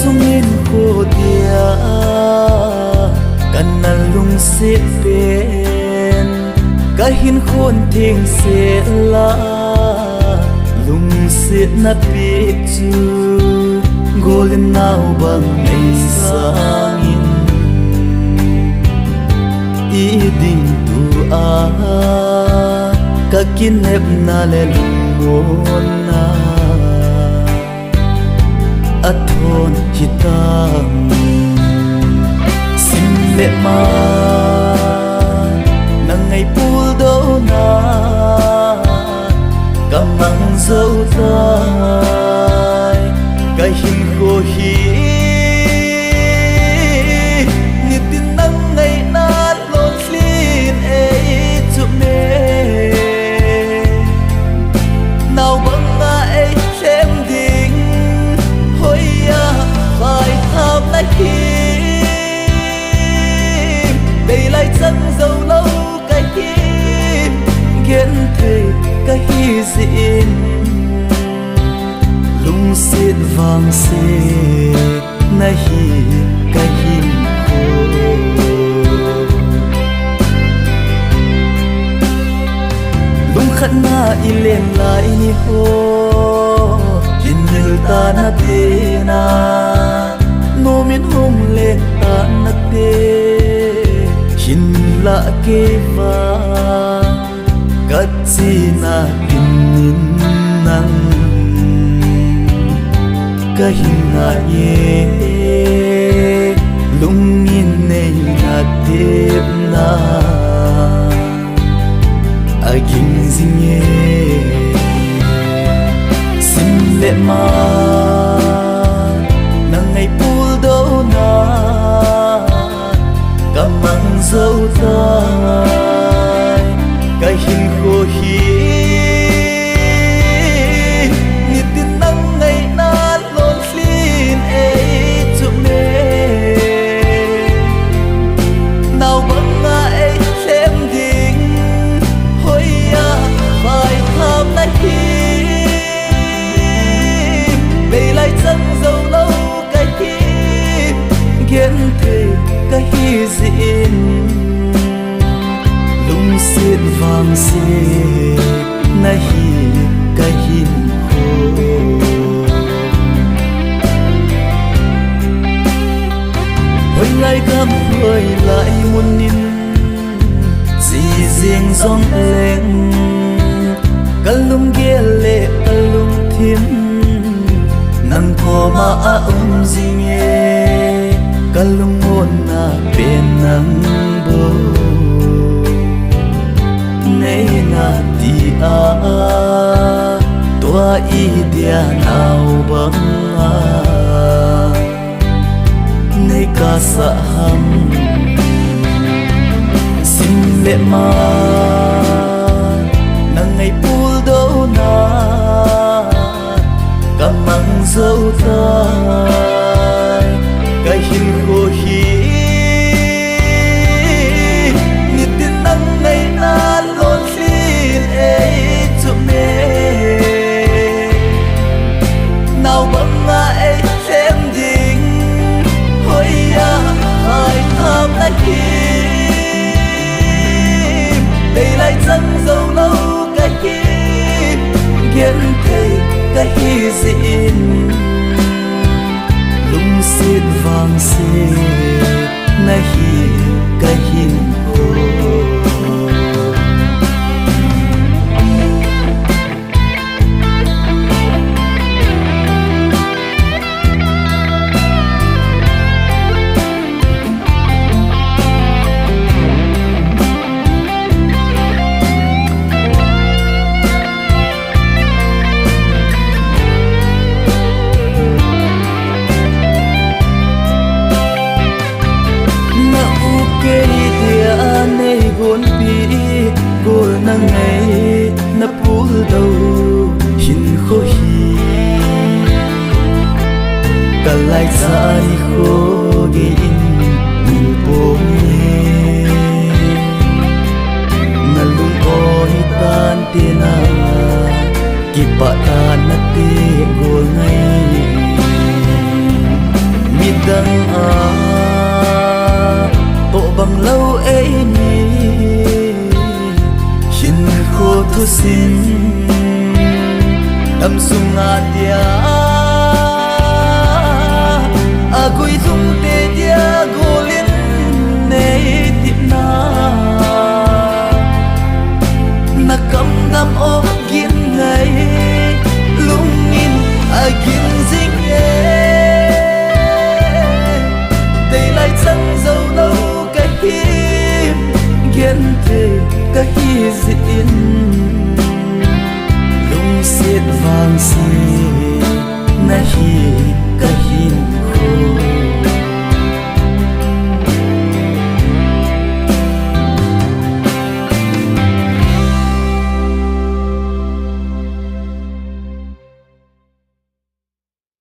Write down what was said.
sung in khô tia kan na lung se pen ka hin khôn thing se la lung se na pi chu golden now bang nei sang in i ding tu a ka kin hep na le lung na athon hitam sim le ma nang ngày pul do na kamang dâu tai cái hin ko hi ni tin nang ngày na lon slin e chu me nào bang na e xem ding hoi ya phải tham na hi đây lại chân dâu lâu cái hi kiến thế cái hi xin lung xiết vàng xiết na hi cái hi lung khát na ilen lại ni ho in nil ta na te na no min hom le ta na te hin la ke va kat chi na tin nang ka hin na ye lung in nei na te na aging zing ye sim le ma nang ngày pul do na kamang dâu tai cái hin khô hi ni tin nang ngày na lon slin e chu me nào bang na e xem ding hoi ya phải tham na hi đây lại chân dâu lâu cái hi kiến thế cái hi xin lung xiết vàng xiết na hi cái hin khô hồi lại gặp hồi lại muôn nín gì riêng giông lên cả lung kia lệ cả lung thiếm nang kho ma gì nghe cả lung hôn na bên nang bồ nei na ti a tua i dia nào bang a nei ka sa ham sim le ma nang ngày pul do na kamang dâu tai cái hin khô hi ni tin nang ngày na lon slin e chu me nào bang na e xem ding hoi ya phải tham na hi đây lại chân dâu lâu cái hi kiến thế cái hi xin lung xiết vàng xiết na hi cái hin khô nang ngày na pul đâu hin khô hi cả lại xa đi khô ge in mình bom ne na lung oi tan te na ki pa ta na te go ngai đằng bộ bằng lâu ấy nhỉhin khô thu xin đâm sung tia gui thung te tia golin nei tin na cầm đam ô gin ngày lung in gin ding tay lại chân dâu lâu cái hiên ghen thề cái hi diện lung xiết vàng xì na hi